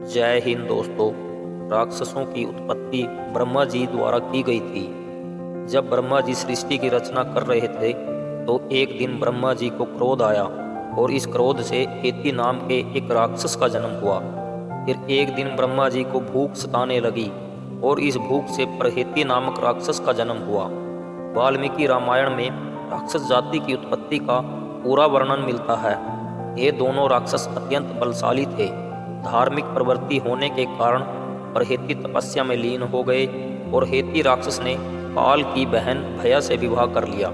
जय हिंद दोस्तों। राक्षसों की उत्पत्ति ब्रह्मा जी द्वारा की गई थी। जब ब्रह्मा जी सृष्टि की रचना कर रहे थे तो एक दिन ब्रह्मा जी को क्रोध आया और इस क्रोध से हेती नाम के एक राक्षस का जन्म हुआ। फिर एक दिन ब्रह्मा जी को भूख सताने लगी और इस भूख से प्रहेती नामक राक्षस का जन्म हुआ। वाल्मीकि रामायण में राक्षस जाति की उत्पत्ति का पूरा वर्णन मिलता है। ये दोनों राक्षस अत्यंत बलशाली थे। धार्मिक प्रवृत्ति होने के कारण प्रहेती तपस्या में लीन हो गए और हेती राक्षस ने काल की बहन भया से विवाह कर लिया।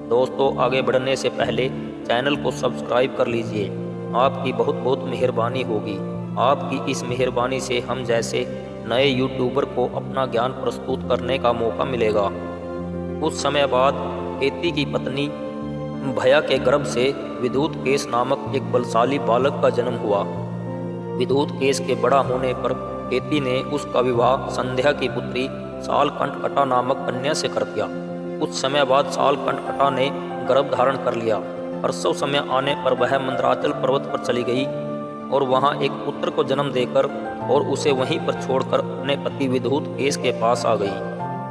दोस्तों, आगे बढ़ने से पहले चैनल को सब्सक्राइब कर लीजिए। आपकी बहुत बहुत मेहरबानी होगी। आपकी इस मेहरबानी से हम जैसे नए यूट्यूबर को अपना ज्ञान प्रस्तुत करने का मौका मिलेगा। कुछ समय बाद हेती की पत्नी भया के गर्भ से विद्युत केश नामक एक बलशाली बालक का जन्म हुआ। विद्युत केश के बड़ा होने पर हेती ने उसका विवाह संध्या की पुत्री सालकंठकटा नामक कन्या से कर दिया। कुछ समय बाद सालकंठकटा ने गर्भ धारण कर लिया। प्रसव समय आने पर वह मंदराचल पर्वत पर चली गई और वहां एक पुत्र को जन्म देकर और उसे वहीं पर छोड़कर अपने पति विद्युत केश के पास आ गई।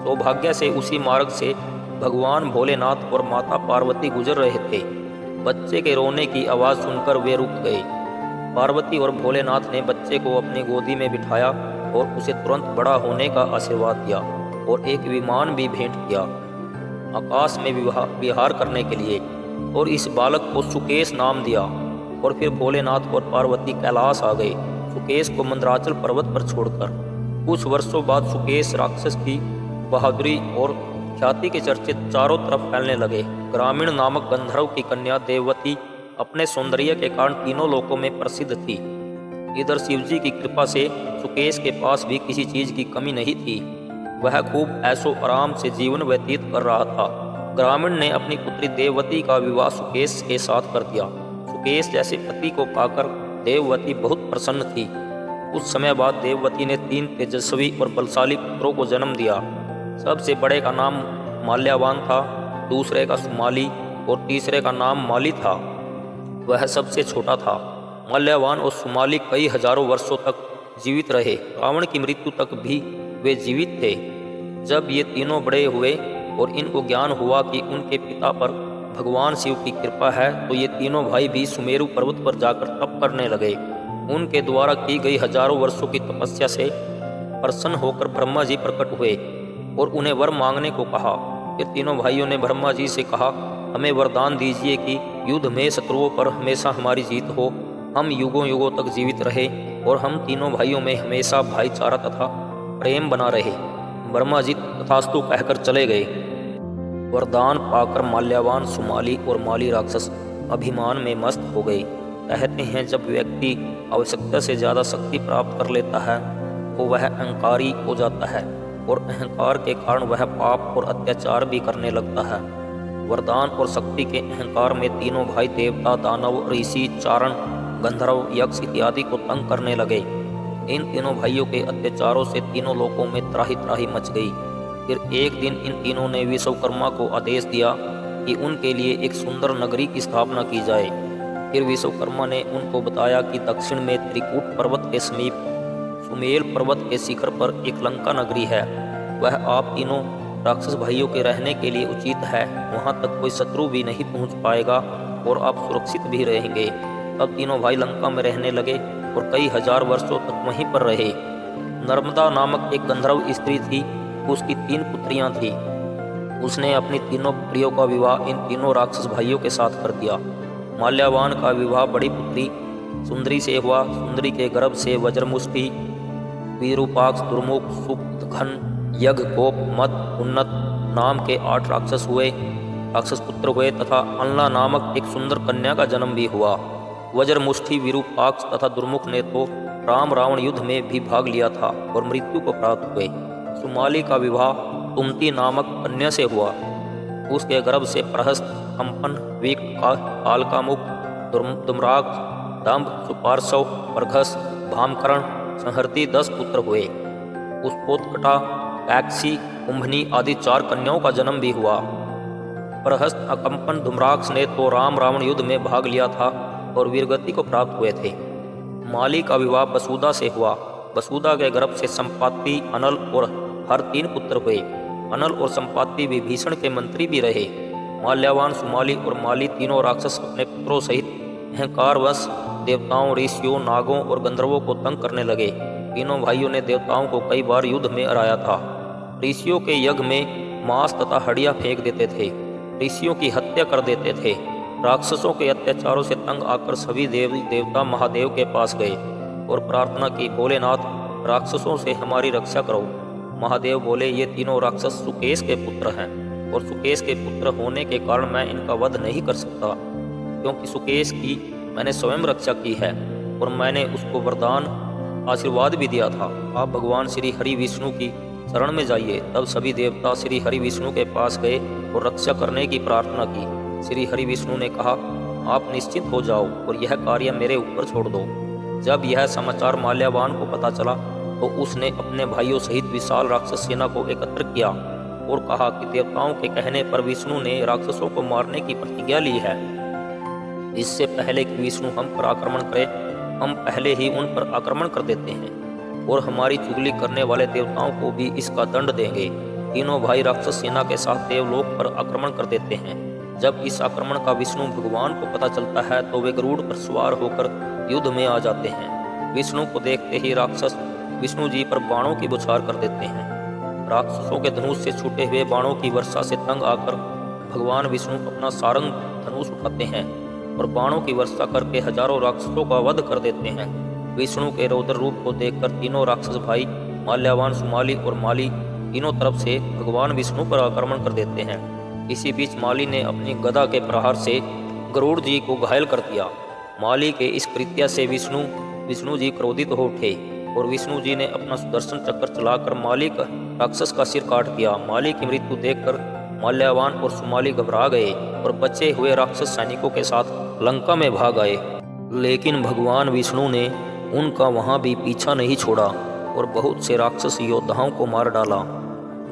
सौभाग्य से उसी मार्ग से भगवान भोलेनाथ और माता पार्वती गुजर रहे थे। बच्चे के रोने की आवाज़ सुनकर वे रुक गए। पार्वती और भोलेनाथ ने बच्चे को अपनी गोदी में बिठाया और उसे तुरंत बड़ा होने का आशीर्वाद दिया और एक विमान भी भेंट किया आकाश में विहार करने के लिए, और इस बालक को सुकेश नाम दिया। और फिर भोलेनाथ और पार्वती कैलाश आ गए, सुकेश को मंदराचल पर्वत पर छोड़कर। कुछ वर्षों बाद सुकेश राक्षस की बहादुरी और ख्याति के चर्चे चारों तरफ फैलने लगे। ग्रामीण नामक गंधर्व की कन्या देववती अपने सौंदर्य के कारण तीनों लोकों में प्रसिद्ध थी। इधर शिवजी की कृपा से सुकेश के पास भी किसी चीज की कमी नहीं थी। वह खूब ऐशो आराम से जीवन व्यतीत कर रहा था। ग्रामीण ने अपनी पुत्री देववती का विवाह सुकेश के साथ कर दिया। सुकेश जैसे पति को पाकर देववती बहुत प्रसन्न थी। कुछ समय बाद देववती ने 3 तेजस्वी और बलशाली पुत्रों को जन्म दिया। सबसे बड़े का नाम माल्यावान था, दूसरे का सुमाली और तीसरे का नाम माली था। वह सबसे छोटा था। माल्यावान और सुमाली कई हजारों वर्षों तक जीवित रहे। रावण की मृत्यु तक भी वे जीवित थे। जब ये तीनों बड़े हुए और इनको ज्ञान हुआ कि उनके पिता पर भगवान शिव की कृपा है, तो ये तीनों भाई भी सुमेरु पर्वत पर जाकर तप करने लगे। उनके द्वारा की गई हजारों वर्षों की तपस्या से प्रसन्न होकर ब्रह्मा जी प्रकट हुए और उन्हें वर मांगने को कहा। फिर तीनों भाइयों ने ब्रह्मा जी से कहा, हमें वरदान दीजिए कि युद्ध में शत्रुओं पर हमेशा हमारी जीत हो, हम युगों युगों तक जीवित रहे और हम तीनों भाइयों में हमेशा भाईचारा तथा प्रेम बना रहे। ब्रह्मा जी तथास्तु कहकर चले गए। वरदान पाकर माल्यावान, सुमाली और माली राक्षस अभिमान में मस्त हो गए। कहते हैं, जब व्यक्ति आवश्यकता से ज़्यादा शक्ति प्राप्त कर लेता है तो वह अहंकारी हो जाता है और अहंकार के कारण वह पाप और अत्याचार भी करने लगता है। वरदान और शक्ति के अहंकार में तीनों भाई देवता, दानव, ऋषि, चारण, गंधर्व, यक्ष इत्यादि को तंग करने लगे। इन तीनों भाइयों के अत्याचारों से तीनों लोकों में त्राही त्राही मच गई। फिर एक दिन इन तीनों ने विश्वकर्मा को आदेश दिया कि उनके लिए एक सुंदर नगरी की स्थापना की जाए। फिर विश्वकर्मा ने उनको बताया कि दक्षिण में त्रिकूट पर्वत के समीप सुमेल पर्वत के शिखर पर एक लंका नगरी है। वह आप तीनों राक्षस भाइयों के रहने के लिए उचित है। वहां तक कोई शत्रु भी नहीं पहुंच पाएगा और आप सुरक्षित भी रहेंगे। तब तीनों भाई लंका में रहने लगे और कई हजार वर्षों तक वहीं पर रहे। नर्मदा नामक एक गंधर्व स्त्री थी, उसकी 3 पुत्रियां थीं। उसने अपनी तीनों पुत्रियों का विवाह इन तीनों राक्षस भाइयों के साथ कर दिया। माल्यावान का विवाह बड़ी पुत्री सुंदरी से हुआ। सुंदरी के गर्भ से वज्रमुष्टि, विरूपाक्ष, दुर्मुख, सुखन, यज्ञ, कोप, मत, उन्नत नाम के 8 राक्षस पुत्र हुए तथा अनला नामक एक सुंदर कन्या का जन्म भी हुआ। वज्रमुष्टि, विरूपाक्ष तथा दुर्मुख ने तो राम रावण युद्ध में भी भाग लिया था और मृत्यु को प्राप्त हुए। सुमाली का विवाह तुमती नामक कन्या से हुआ। उसके गर्भ से प्रहस्त, कंपन, विक, कालकामुक, दुम्राग, दंभ, सुपार्शव, प्रघस, भामकरण, संहर्ति 10 पुत्र हुए। पुष्पोत्कटा, कैक्सी, कुंभनी आदि 4 कन्याओं का जन्म भी हुआ। प्रहस्त, अकंपन, धूम्राक्ष ने तो राम रावण युद्ध में भाग लिया था और वीरगति को प्राप्त हुए थे। माली का विवाह वसुदा से हुआ। वसुदा के गर्भ से संपाति, अनल और हर 3 पुत्र हुए। अनल और संपाति विभीषण के मंत्री भी रहे। माल्यावान, सुमाली और माली तीनों राक्षस अपने पुत्रों सहित अहंकारवश देवताओं, ऋषियों, नागों और गंधर्वों को तंग करने लगे। तीनों भाइयों ने देवताओं को कई बार युद्ध में हराया था। ऋषियों के यज्ञ में मांस तथा हड्डियां फेंक देते थे। ऋषियों की हत्या कर देते थे। राक्षसों के अत्याचारों से तंग आकर सभी देवी देवता महादेव के पास गए और प्रार्थना की, भोलेनाथ, राक्षसों से हमारी रक्षा करो। महादेव बोले, ये तीनों राक्षस सुकेश के पुत्र हैं और सुकेश के पुत्र होने के कारण मैं इनका वध नहीं कर सकता, क्योंकि सुकेश की मैंने स्वयं रक्षा की है और मैंने उसको वरदान आशीर्वाद भी दिया था। आप भगवान श्री हरि विष्णु की शरण में जाइए। तब सभी देवता श्री हरि विष्णु के पास गए और रक्षा करने की प्रार्थना की। श्री हरि विष्णु ने कहा, आप निश्चिंत हो जाओ और यह कार्य मेरे ऊपर छोड़ दो। जब यह समाचार माल्यावान को पता चला तो उसने अपने भाइयों सहित विशाल राक्षस सेना को एकत्र किया और कहा कि देवताओं के कहने पर विष्णु ने राक्षसों को मारने की प्रतिज्ञा ली है। इससे पहले कि विष्णु हम पर आक्रमण करे, हम पहले ही उन पर आक्रमण कर देते हैं और हमारी चुगली करने वाले देवताओं को भी इसका दंड देंगे। तीनों भाई राक्षस सेना के साथ देवलोक पर आक्रमण कर देते हैं। जब इस आक्रमण का विष्णु भगवान को पता चलता है तो वे गरुड़ पर सवार होकर युद्ध में आ जाते हैं। विष्णु को देखते ही राक्षस विष्णु जी पर बाणों की बौछार कर देते हैं। राक्षसों के धनुष से छूटे हुए बाणों की वर्षा से तंग आकर भगवान विष्णु अपना सारंग धनुष उठाते हैं और बाणों की वर्षा करके हजारों राक्षसों का वध कर देते हैं। विष्णु के रौद्र रूप को देखकर तीनों राक्षस भाई माल्यावान, सुमाली और माली तीनों तरफ से भगवान विष्णु पर आक्रमण कर देते हैं। इसी बीच माली ने अपनी गदा के प्रहार से गरुड़ जी को घायल कर दिया। माली के इस कृत्य से विष्णु जी क्रोधित हो उठे और विष्णु जी ने अपना सुदर्शन चक्र चलाकर माली का राक्षस का सिर काट दिया। माली की मृत्यु देखकर माल्यावान और सुमाली घबरा गए और बचे हुए राक्षस सैनिकों के साथ लंका में भाग आए। लेकिन भगवान विष्णु ने उनका वहां भी पीछा नहीं छोड़ा और बहुत से राक्षस योद्धाओं को मार डाला।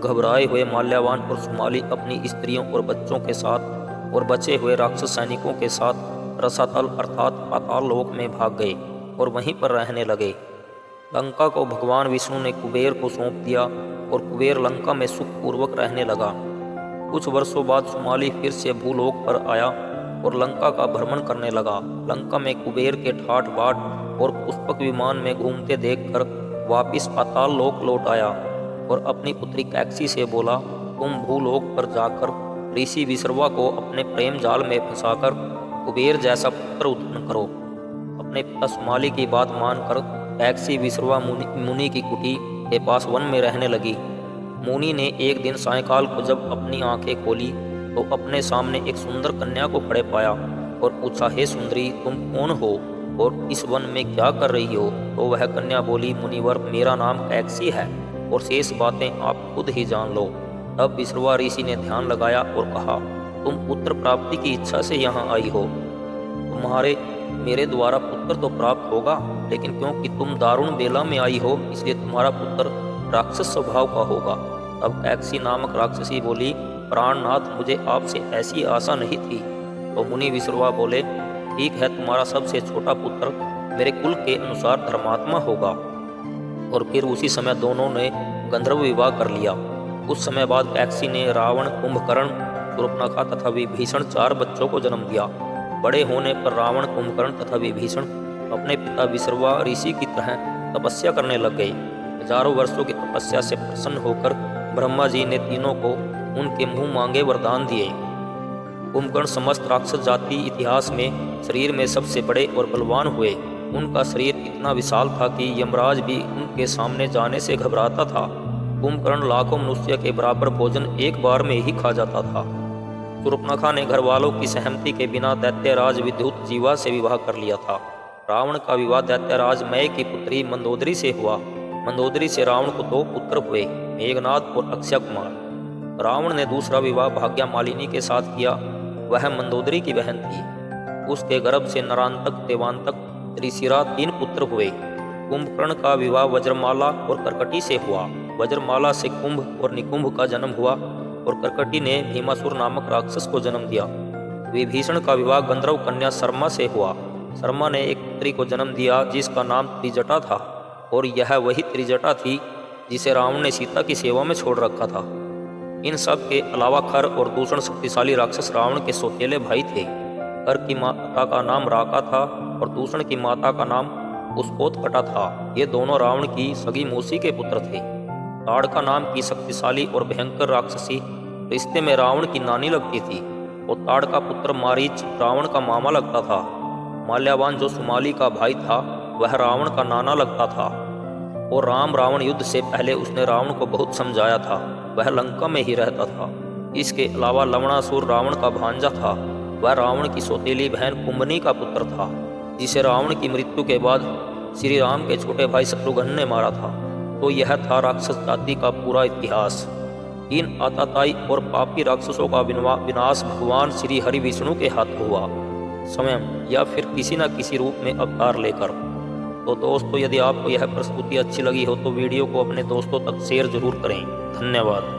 घबराए हुए माल्यावान और सुमाली अपनी स्त्रियों और बच्चों के साथ और बचे हुए राक्षस सैनिकों के साथ रसातल अर्थात पाताल लोक में भाग गए और वहीं पर रहने लगे। लंका को भगवान विष्णु ने कुबेर को सौंप दिया और कुबेर लंका में सुखपूर्वक रहने लगा। कुछ वर्षों बाद सुमाली फिर से भूलोक पर आया और लंका का भ्रमण करने लगा। लंका में कुबेर के ठाट बाट और पुष्पक विमान में घूमते देखकर वापिस पाताल लोक लौट आया और अपनी पुत्री कैकसी से बोला, तुम भूलोक पर जाकर ऋषि विश्रवा को अपने प्रेम जाल में फंसाकर कुबेर जैसा पुत्र उत्पन्न करो। अपने पिता सुमाली की बात मानकर कैकसी विश्रवा मुनि की कुटी के पास वन में रहने लगी। मुनि ने एक दिन सायंकाल को जब अपनी आंखें खोली तो अपने सामने एक सुंदर कन्या को खड़े पाया और पूछा, हे सुंदरी, तुम कौन हो और इस वन में क्या कर रही हो? तो वह कन्या बोली, मुनिवर, मेरा नाम कैकसी है और शेष बातें आप खुद ही जान लो। तब विश्रवा ऋषि ने ध्यान लगाया और कहा, तुम पुत्र प्राप्ति की इच्छा से यहाँ आई हो। तुम्हारे मेरे द्वारा पुत्र तो प्राप्त होगा, लेकिन क्योंकि तुम दारुण बेला में आई हो इसलिए तुम्हारा पुत्र राक्षस स्वभाव का होगा। तब कैकसी नामक राक्षसी बोली, प्राणनाथ, मुझे आपसे ऐसी आशा नहीं थी। तो मुनि विश्रवा बोले, ठीक है, तुम्हारा सबसे छोटा पुत्र मेरे कुल के अनुसार धर्मात्मा होगा। और फिर उसी समय दोनों ने गंधर्व विवाह कर लिया। कुछ समय बाद कैकसी ने रावण, कुंभकर्ण, शूर्पणखा तथा विभीषण 4 बच्चों को जन्म दिया। बड़े होने पर रावण, कुंभकर्ण तथा विभीषण अपने पिता विश्रवा ऋषि की तरह तपस्या करने लग गए। हजारों वर्षों की तपस्या से प्रसन्न होकर ब्रह्मा जी ने तीनों को उनके मुंह मांगे वरदान दिए। कुंभकर्ण समस्त राक्षस जाति इतिहास में शरीर में सबसे बड़े और बलवान हुए। उनका शरीर इतना विशाल था कि यमराज भी उनके सामने जाने से घबराता था। कुंभकर्ण लाखों मनुष्य के बराबर भोजन एक बार में ही खा जाता था। शूर्पणखा ने घर वालों की सहमति के बिना दैत्यराज विद्युत जीवा से विवाह कर लिया था। रावण का विवाह दैत्यराज मय की पुत्री मंदोदरी से हुआ। मंदोदरी से रावण को 2 पुत्र हुए, मेघनाद और अक्षय कुमार। रावण ने दूसरा विवाह भाग्या मालिनी के साथ किया। वह मंदोदरी की बहन थी। उसके गर्भ से नरांतक, देवांतक, त्रिशिरा 3 पुत्र हुए। कुंभकर्ण का विवाह वज्रमाला और कर्कटी से हुआ। वज्रमाला से कुंभ और निकुंभ का जन्म हुआ और कर्कटी ने भीमासुर नामक राक्षस को जन्म दिया। विभीषण का विवाह गंधर्व कन्या शर्मा से हुआ। शर्मा ने एक पुत्री को जन्म दिया जिसका नाम त्रिजटा था, और यह वही त्रिजटा थी जिसे रावण ने सीता की सेवा में छोड़ रखा था। इन सब के अलावा खर और दूषण शक्तिशाली राक्षस रावण के सौतेले भाई थे। खर की माता का नाम राका था और दूषण की माता का नाम पुष्पोत्कटा था। ये दोनों रावण की सगी मौसी के पुत्र थे। ताड़का नाम की शक्तिशाली और भयंकर राक्षसी रिश्ते में रावण की नानी लगती थी, और ताड़का पुत्र मारीच रावण का मामा लगता था। माल्यावान जो सुमाली का भाई था वह रावण का नाना लगता था, और राम रावण युद्ध से पहले उसने रावण को बहुत समझाया था। वह लंका में ही रहता था। इसके अलावा लवणासुर रावण का भांजा था। वह रावण की सौतेली बहन कुंभनी का पुत्र था, जिसे रावण की मृत्यु के बाद श्री राम के छोटे भाई शत्रुघ्न ने मारा था। तो यह था राक्षस जाति का पूरा इतिहास। इन आताताई और पापी राक्षसों का विनाश भगवान श्री हरि विष्णु के हाथ हुआ, स्वयं या फिर किसी न किसी रूप में अवतार लेकर। तो दोस्तों, यदि आपको यह प्रस्तुति अच्छी लगी हो तो वीडियो को अपने दोस्तों तक शेयर जरूर करें। धन्यवाद।